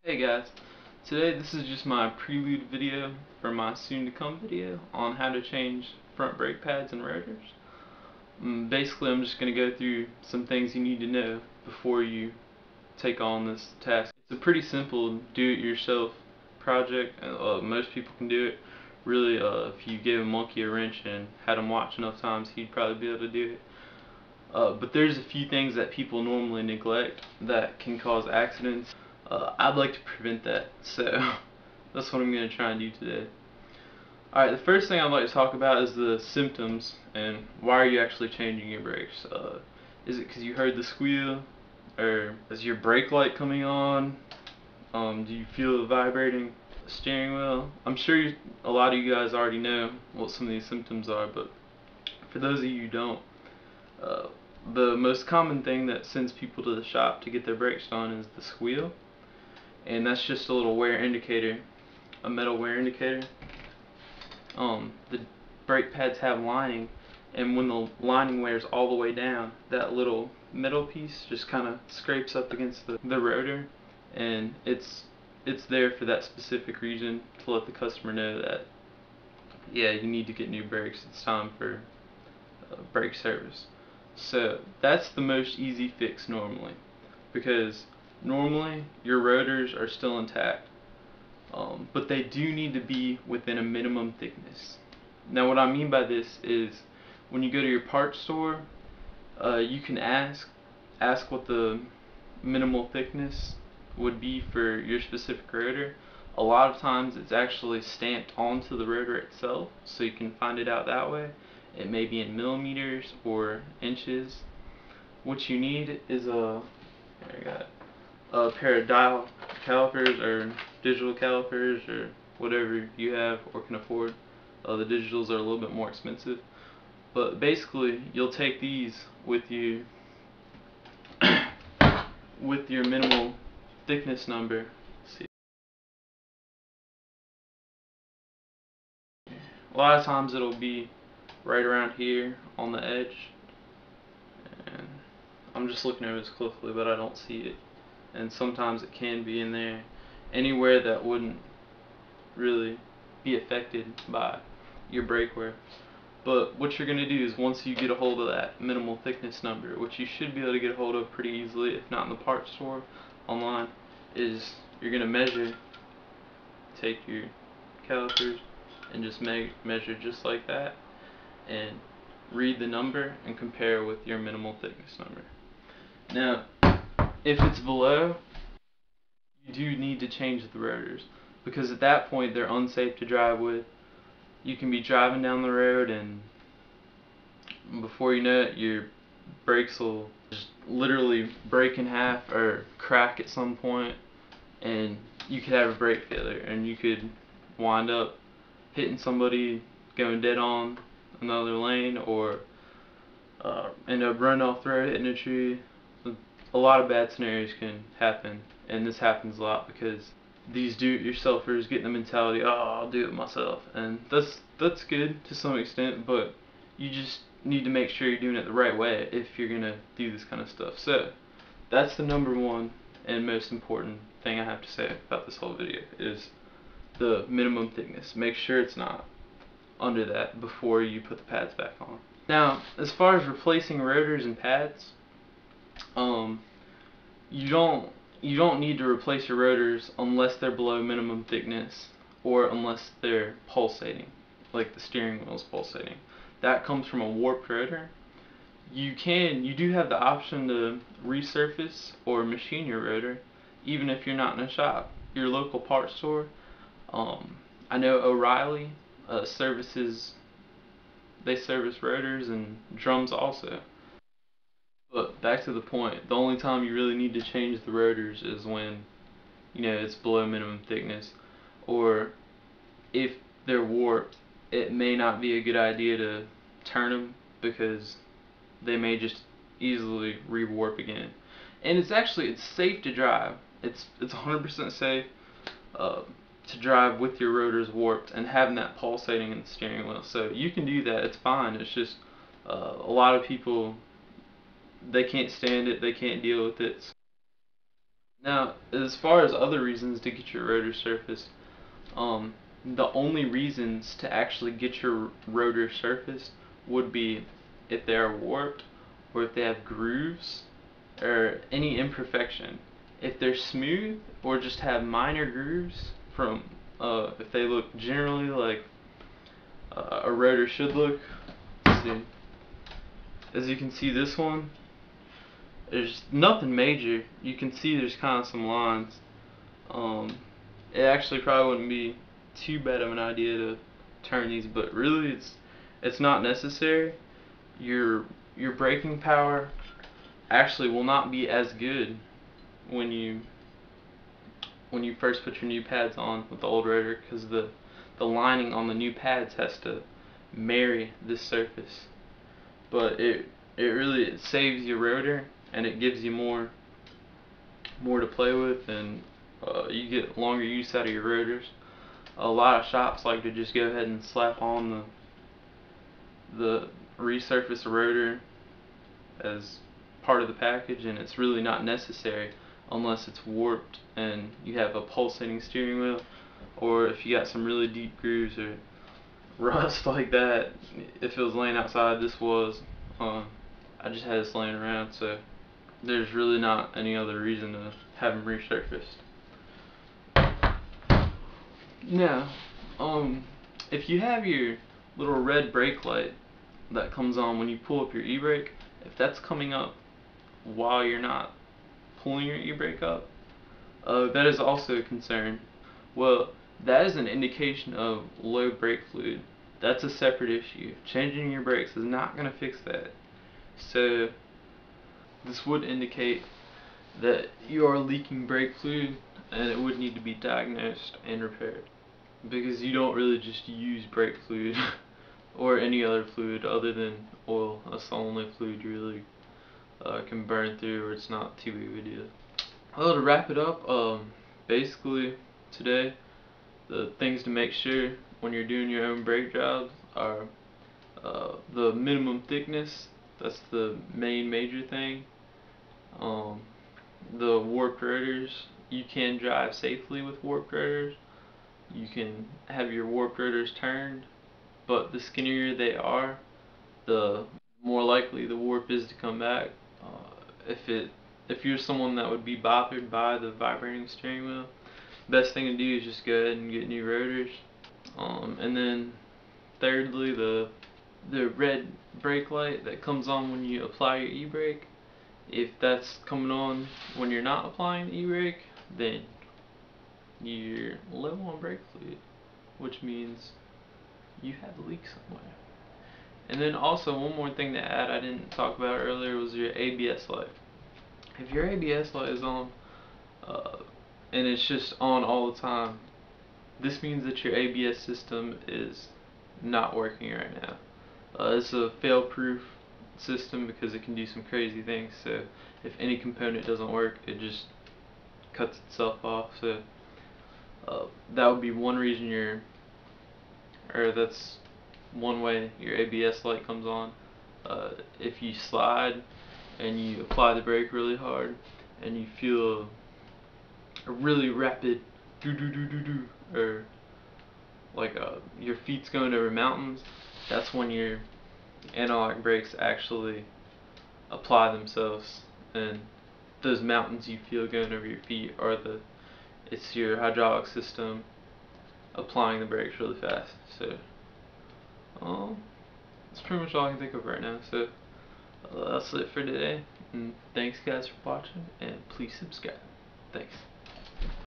Hey guys, today this is just my prelude video for my soon to come video on how to change front brake pads and rotors. Basically I'm just going to go through some things you need to know before you take on this task. It's a pretty simple do-it-yourself project. Most people can do it. Really, if you gave a monkey a wrench and had him watch enough times, he'd probably be able to do it. But there's a few things that people normally neglect that can cause accidents. I'd like to prevent that, so that's what I'm going to try and do today. Alright, the first thing I'd like to talk about is the symptoms and why are you actually changing your brakes. Is it because you heard the squeal, or is your brake light coming on? Do you feel the vibrating steering wheel? I'm sure a lot of you guys already know what some of these symptoms are, but for those of you who don't, the most common thing that sends people to the shop to get their brakes done is the squeal, and that's just a little wear indicator, a metal wear indicator. The brake pads have lining, and when the lining wears all the way down, that little metal piece just kind of scrapes up against the rotor, and it's there for that specific reason, to let the customer know that, yeah, you need to get new brakes, it's time for brake service. So that's the most easy fix normally, because normally your rotors are still intact, but they do need to be within a minimum thickness. Now what I mean by this is, when you go to your parts store, you can ask what the minimal thickness would be for your specific rotor. A lot of times it's actually stamped onto the rotor itself, so you can find it out that way. It may be in millimeters or inches. What you need is a pair of dial calipers or digital calipers or whatever you have or can afford. The digitals are a little bit more expensive, but basically you'll take these with you with your minimal thickness number. Let's see. A lot of times it'll be right around here on the edge, and I'm just looking over this closely, but I don't see it. And sometimes it can be in there, anywhere that wouldn't really be affected by your brake wear. But what you're going to do is, once you get a hold of that minimal thickness number, which you should be able to get a hold of pretty easily, if not in the parts store, online, is you're going to measure, take your calipers and just measure just like that, and read the number and compare with your minimal thickness number. Now, if it's below, you do need to change the rotors, because at that point they're unsafe to drive with. You can be driving down the road, and before you know it, your brakes will just literally break in half or crack at some point, and you could have a brake failure, and you could wind up hitting somebody going dead on another lane, or end up running off the road, hitting a tree. A lot of bad scenarios can happen, and this happens a lot because these do-it-yourselfers get the mentality, oh, I'll do it myself, and that's good to some extent, but you just need to make sure you're doing it the right way if you're gonna do this kind of stuff. So that's the number one and most important thing I have to say about this whole video, is the minimum thickness. Make sure it's not under that before you put the pads back on. Now, as far as replacing rotors and pads, you don't need to replace your rotors unless they're below minimum thickness, or unless they're pulsating, like the steering wheel is pulsating. That comes from a warped rotor. You do have the option to resurface or machine your rotor, even if you're not in a shop. Your local parts store, I know O'Reilly they service rotors and drums also. But back to the point, the only time you really need to change the rotors is when, it's below minimum thickness, or if they're warped, it may not be a good idea to turn them, because they may just easily re-warp again. And it's safe to drive. It's 100% safe to drive with your rotors warped and having that pulsating in the steering wheel. So you can do that, it's fine. It's just a lot of people, they can't stand it, they can't deal with it. Now, as far as other reasons to get your rotor surfaced, the only reasons to actually get your rotor surfaced would be if they are warped, or if they have grooves, or any imperfection. If they're smooth, or just have minor grooves from, if they look generally like a rotor should look. Let's see. As you can see, this one, there's nothing major. You can see there's kind of some lines. It actually probably wouldn't be too bad of an idea to turn these, but really it's not necessary. Your braking power actually will not be as good when you first put your new pads on with the old rotor, because the lining on the new pads has to marry this surface. But it saves your rotor, and it gives you more to play with, and you get longer use out of your rotors. A lot of shops like to just go ahead and slap on the resurface rotor as part of the package, and it's really not necessary unless it's warped and you have a pulsating steering wheel, or if you got some really deep grooves or rust like that. If it was laying outside, this was, I just had this laying around, so there's really not any other reason to have them resurfaced. Now, if you have your little red brake light that comes on when you pull up your e-brake, if that's coming up while you're not pulling your e-brake up, that is also a concern. Well, that is an indication of low brake fluid. That's a separate issue. Changing your brakes is not going to fix that. So this would indicate that you are leaking brake fluid, and it would need to be diagnosed and repaired, because you don't really just use brake fluid or any other fluid other than oil. That's the only fluid you really can burn through, or it's not too big of a deal. Well, to wrap it up, basically today, the things to make sure when you're doing your own brake jobs are the minimum thickness. That's the main major thing. The warped rotors, you can drive safely with warped rotors. You can have your warped rotors turned, but the skinnier they are, the more likely the warp is to come back. If you're someone that would be bothered by the vibrating steering wheel, best thing to do is just go ahead and get new rotors. And then thirdly, the red brake light that comes on when you apply your e-brake, if that's coming on when you're not applying the e-brake, then you're low on brake fluid, which means you have a leak somewhere. And then also, one more thing to add I didn't talk about earlier was your ABS light. If your ABS light is on, and it's just on all the time, this means that your ABS system is not working right now. It's a fail-proof system because it can do some crazy things. So if any component doesn't work, it just cuts itself off. So that would be one reason that's one way your ABS light comes on. If you slide and you apply the brake really hard and you feel a really rapid do, or like your feet's going over mountains, that's when your analog brakes actually apply themselves, and those mountains you feel going over your feet are it's your hydraulic system applying the brakes really fast. So that's pretty much all I can think of right now. So that's it for today, and thanks guys for watching, and please subscribe. Thanks.